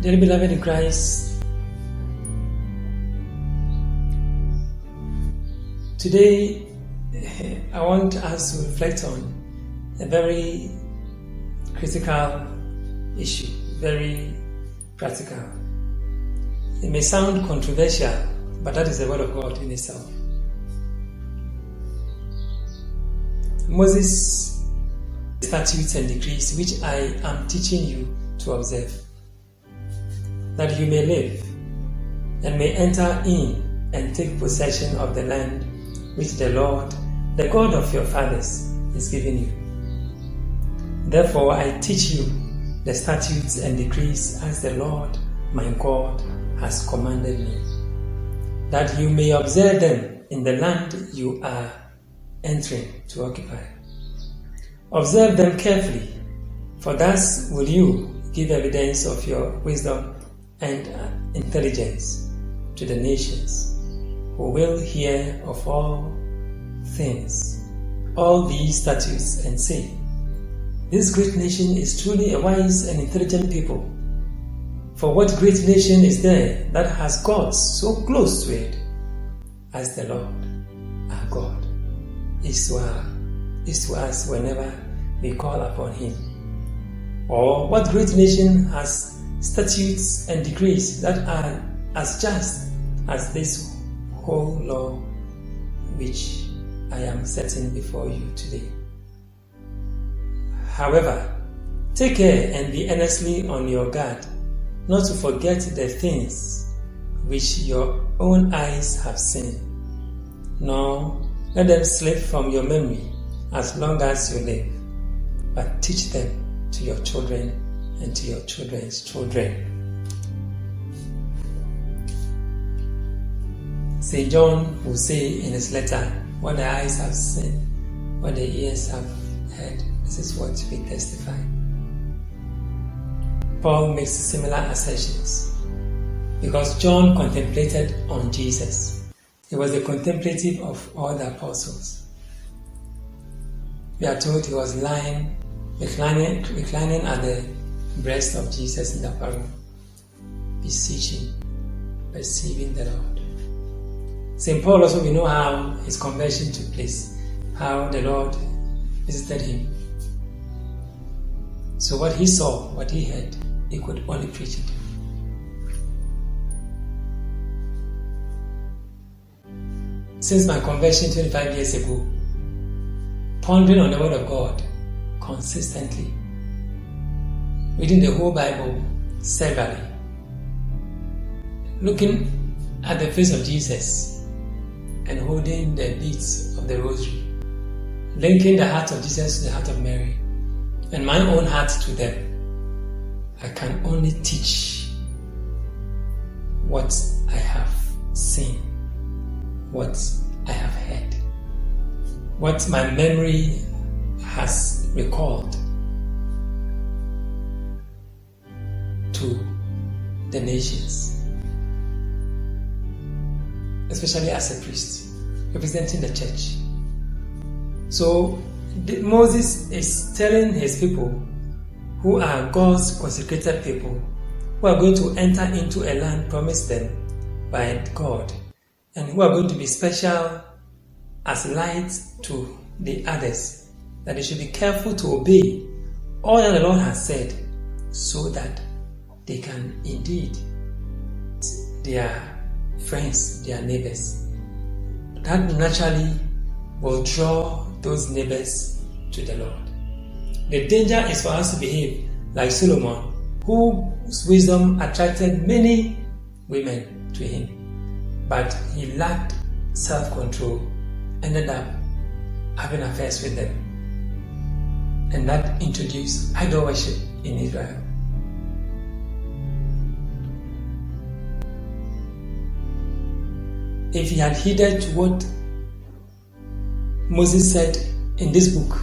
Dearly beloved in Christ, today I want us to reflect on a very critical issue, very practical. It may sound controversial, but that is the word of God in itself. Moses' statutes and decrees, which I am teaching you to observe, that you may live and may enter in and take possession of the land which the Lord, the God of your fathers, is giving you. Therefore I teach you the statutes and decrees as the Lord my God has commanded me, that you may observe them in the land you are entering to occupy. Observe them carefully, for thus will you give evidence of your wisdom and intelligence to the nations, who will hear of all things, all these statutes, and say, this great nation is truly a wise and intelligent people. For what great nation is there that has gods so close to it as the Lord our God is to us whenever we call upon him? Or what great nation has statutes and decrees that are as just as this whole law which I am setting before you today? However, take care and be earnestly on your guard, not to forget the things which your own eyes have seen, nor let them slip from your memory as long as you live, but teach them to your children and to your children's children. St. John will say in his letter, what the eyes have seen, what the ears have heard, this is what we testify. Paul makes similar assertions because John contemplated on Jesus. He was the contemplative of all the apostles. We are told he was lying, reclining at the breast of Jesus in the upper room, beseeching, perceiving the Lord. St. Paul also, we know how his conversion took place, how the Lord visited him. So what he saw, what he heard, he could only preach it. Since my conversion 25 years ago, pondering on the Word of God consistently, reading the whole Bible severally, looking at the face of Jesus and holding the beads of the rosary, linking the heart of Jesus to the heart of Mary and my own heart to them, I can only teach what I have seen, what I have heard, what my memory has recalled to the nations, especially as a priest representing the church. So Moses is telling his people, who are God's consecrated people, who are going to enter into a land promised them by God, and who are going to be special as lights to the others, that they should be careful to obey all that the Lord has said, so that they can indeed their friends, their neighbors. That naturally will draw those neighbors to the Lord. The danger is for us to behave like Solomon, whose wisdom attracted many women to him, but he lacked self-control, ended up having affairs with them, and that introduced idol worship in Israel. If he had heeded to what Moses said in this book,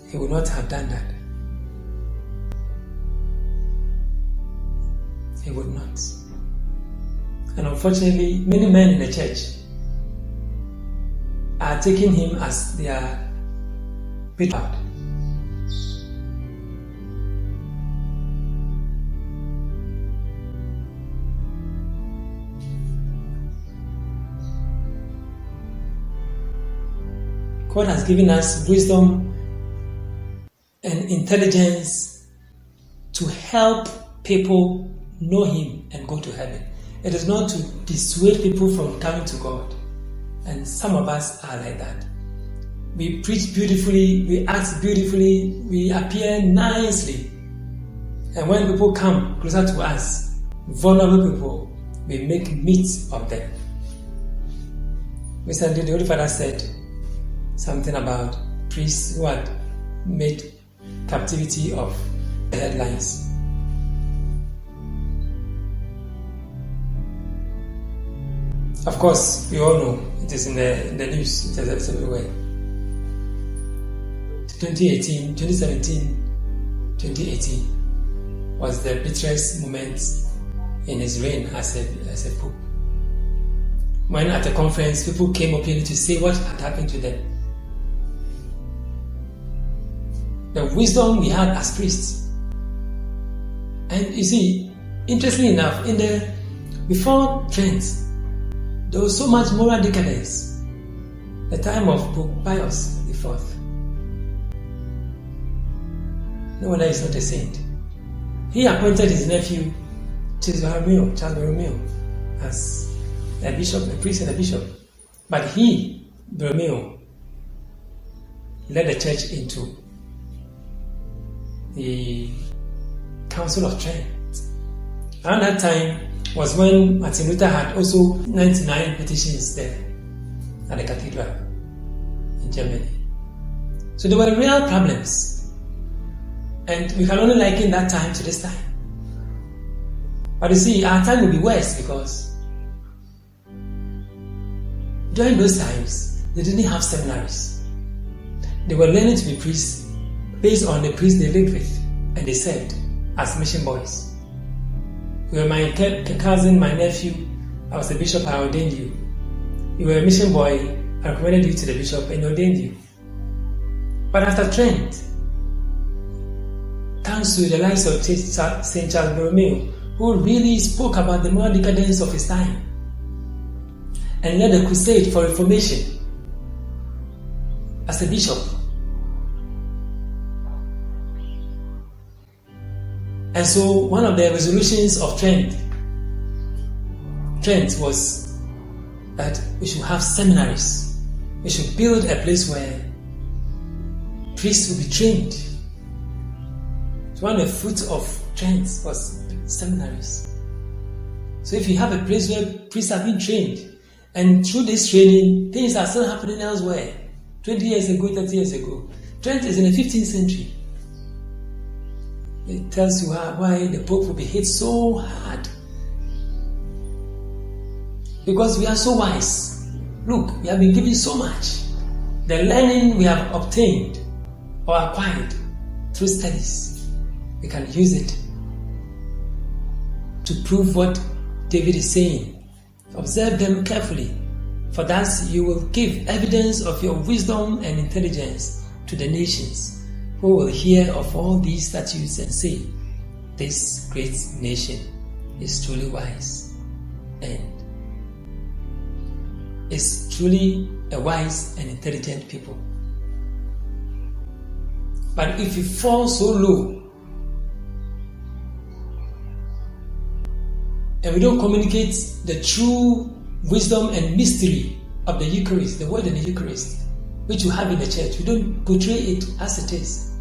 he would not have done that. He would not. And unfortunately, many men in the church are taking him as their patriarch. God has given us wisdom and intelligence to help people know Him and go to heaven. It is not to dissuade people from coming to God. And some of us are like that. We preach beautifully, we act beautifully, we appear nicely. And when people come closer to us, vulnerable people, we make meat of them. Recently, the Holy Father said something about priests who had made captivity of the headlines. Of course, we all know it is in the news, it is everywhere. 2017, 2018 was the bitterest moment in his reign as a pope. When at a conference, people came openly to say what had happened to them. The wisdom we had as priests. And you see, interestingly enough, before Trent, there was so much moral decadence. The time of Pope Pius IV. No wonder he's not a saint. He appointed his nephew, Charles Borromeo, as a bishop, a priest and a bishop. But he, Borromeo, led the church into the Council of Trent. Around that time was when Martin Luther had also 99 petitions there at the cathedral in Germany. So there were real problems. And we can only liken that time to this time. But you see, our time will be worse because during those times, they didn't have seminaries. They were learning to be priests based on the priests they lived with and they served as mission boys. You were my cousin, my nephew, I was a bishop, I ordained you. You were a mission boy, I recommended you to the bishop and ordained you. But after Trent, thanks to the likes of St. Charles Borromeo, who really spoke about the moral decadence of his time and led a crusade for reformation as a bishop. And so one of the resolutions of Trent was that we should have seminaries. We should build a place where priests will be trained. So one of the fruits of Trent was seminaries. So if you have a place where priests are being trained, and through this training, things are still happening elsewhere. 20 years ago, 30 years ago. Trent is in the 15th century. It tells you why the Pope will be hit so hard. Because we are so wise. Look, we have been given so much. The learning we have obtained or acquired through studies, we can use it to prove what David is saying. Observe them carefully, for thus you will give evidence of your wisdom and intelligence to the nations, who will hear of all these statutes and say, this great nation is truly wise and is truly a wise and intelligent people. But if you fall so low and we don't communicate the true wisdom and mystery of the Eucharist, the word in the Eucharist, which you have in the church, we don't portray it as it is,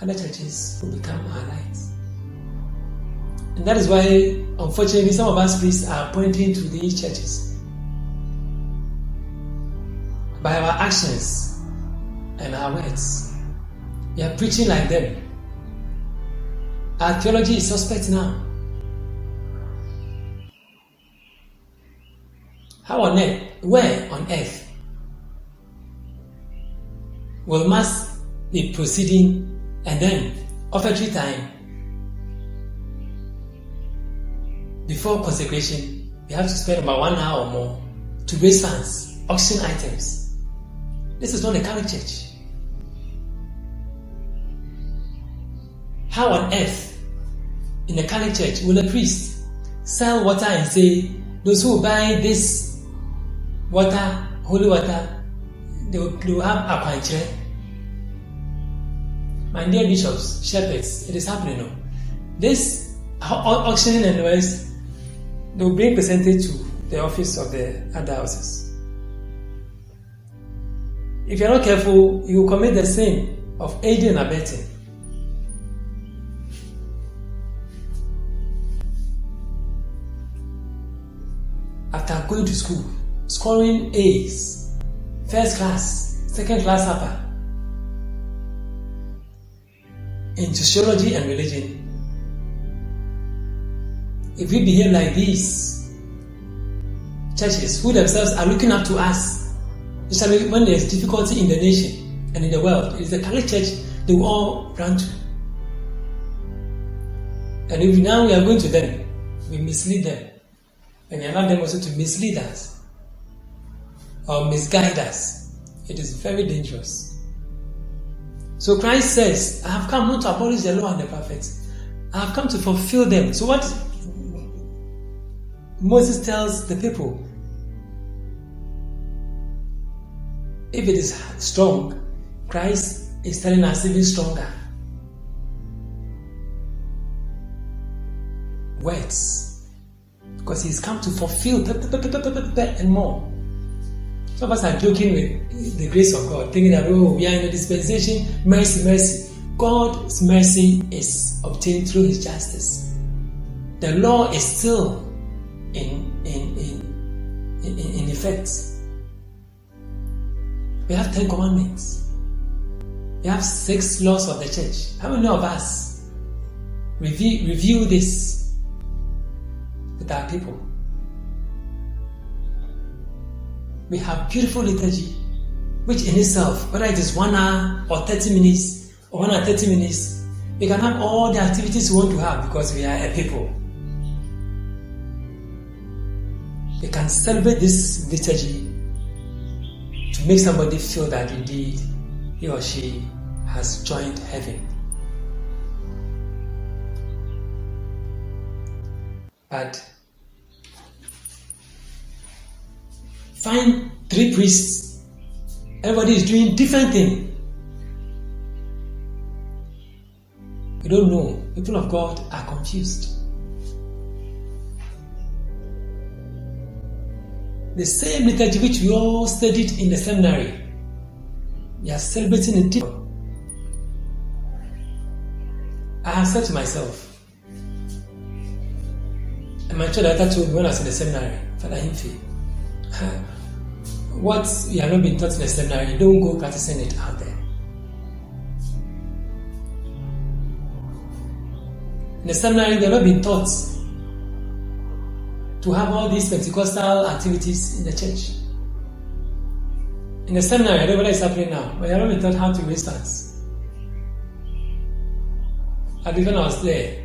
other churches will become our lights. And that is why, unfortunately, some of us priests are pointing to these churches by our actions and our words. We are preaching like them. Our theology is suspect now. How on earth, where on earth will Mass be proceeding and then offertory time before consecration? We have to spend about 1 hour or more to raise funds, auction items. This is not a Catholic church. How on earth in the Catholic church will a priest sell water and say, those who buy this water, holy water, they will have akwankyerɛ. My dear bishops, shepherds, it is happening now. This auctioning and the rest, they will bring percentage to the office of the other houses. If you are not careful, you will commit the sin of aiding and abetting. After going to school, scoring A's, first class, second class upper, in sociology and religion, if we behave like these, churches who themselves are looking up to us, especially when there is difficulty in the nation and in the world, it is the Catholic Church they will all run to. And if now we are going to them, we mislead them. And we allow them also to mislead us or misguide us. It is very dangerous. So Christ says, I have come not to abolish the law and the prophets. I have come to fulfill them. So what Moses tells the people, if it is strong, Christ is telling us even stronger. Words. Because he's come to fulfill and more. Some of us are joking with the grace of God, thinking that, we are in a dispensation, mercy. God's mercy is obtained through his justice. The law is still in effect. We have 10 commandments. We have 6 laws of the church. How many of us review this with our people? We have beautiful liturgy, which in itself, whether it is 1 hour or 30 minutes or 1 hour 30 minutes, we can have all the activities we want to have because we are a people. We can celebrate this liturgy to make somebody feel that indeed he or she has joined heaven. But find 3 priests, everybody is doing different things. We don't know. People of God are confused. The same liturgy which we all studied in the seminary, we are celebrating it different. I have said to myself, and my church director told me when I was in the seminary, Father Himfi, what you have not been taught in the seminary, don't go practicing it out there. In the seminary, they have not been taught to have all these Pentecostal activities in the church. In the seminary, I don't know what is happening now, but you have not been taught how to raise funds. And even when I was there,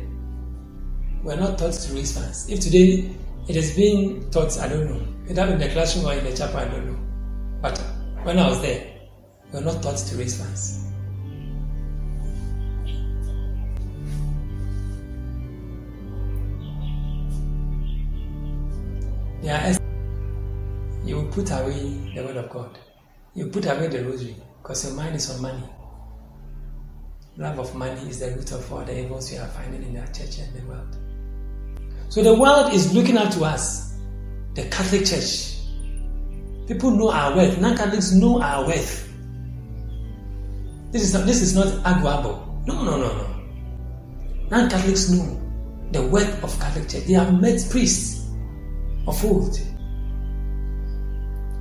we are not taught to raise funds. If today it is being taught, I don't know. Either in the classroom or in the chapel, I don't know. But when I was there, we were not taught to raise funds. You will put away the word of God. You put away the rosary because your mind is on money. Love of money is the root of all the evils we are finding in our church and the world. So the world is looking up to us, the Catholic Church. People know our worth. Non-Catholics know our worth. This is not arguable. No. Non-Catholics know the worth of Catholic Church. They have met priests of old.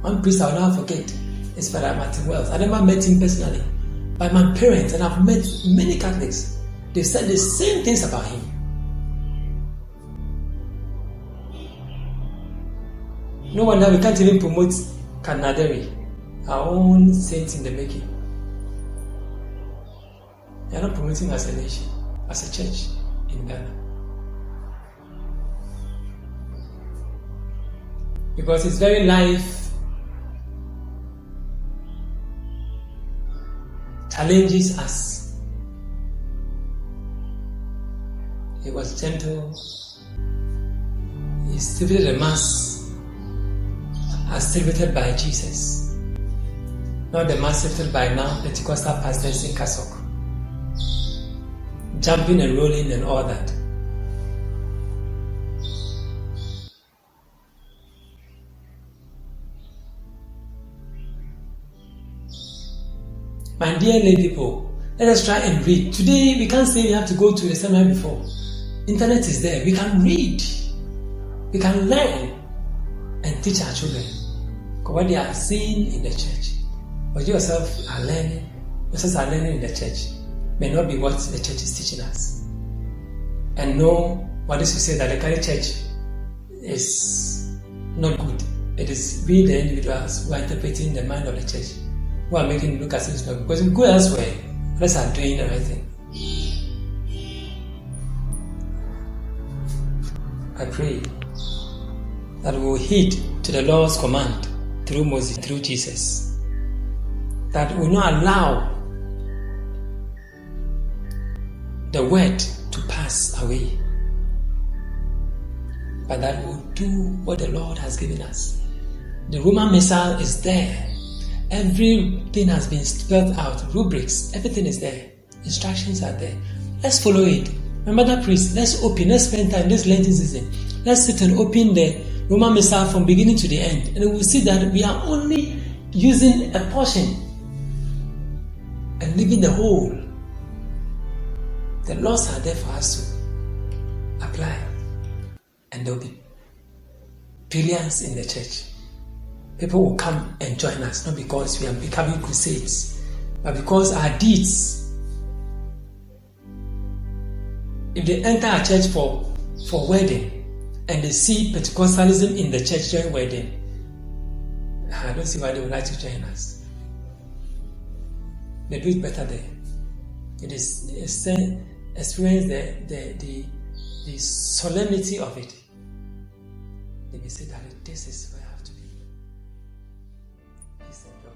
One priest I will never forget is Father Martin Wells. I never met him personally, but my parents, and I've met many Catholics, they said the same things about him. No wonder we can't even promote Canaderi, our own saint in the making. They are not promoting as a nation, as a church in Ghana. Because his very life challenges us. He was gentle. He celebrated the Mass as celebrated by Jesus. not the massive by now Pentecostal pastors in Kasok, jumping and rolling and all that. My dear lay people, let us try and read. Today we can't say we have to go to the seminar before. Internet is there. We can read. We can learn and teach our children. Because what they are seeing in the church, what you yourself are learning, yourselves are learning in the church, may not be what the church is teaching us. And know what is to say that the Catholic Church is not good. It is we the individuals who are interpreting the mind of the church, who are making it look as if it's not good. Because if we go elsewhere, others are doing the right thing. I pray that we will heed to the Lord's command through Moses, through Jesus, that we will not allow the word to pass away, but that we will do what the Lord has given us. The Roman missal is there. Everything has been spelled out, rubrics, everything is there. Instructions are there. Let's follow it. My mother priest, let's spend time this Lenten season. Let's sit and open the Roman Missal from beginning to the end, and we will see that we are only using a portion and leaving the whole. The laws are there for us to apply, and there will be brilliance in the church. People will come and join us, not because we are becoming crusades, but because our deeds. If they enter a church for wedding and they see Pentecostalism in the church during wedding, I don't see why they would like to join us. They do it better there. It is experience the solemnity of it. They may say that this is where I have to be. Peace and joy.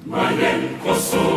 Mayen koso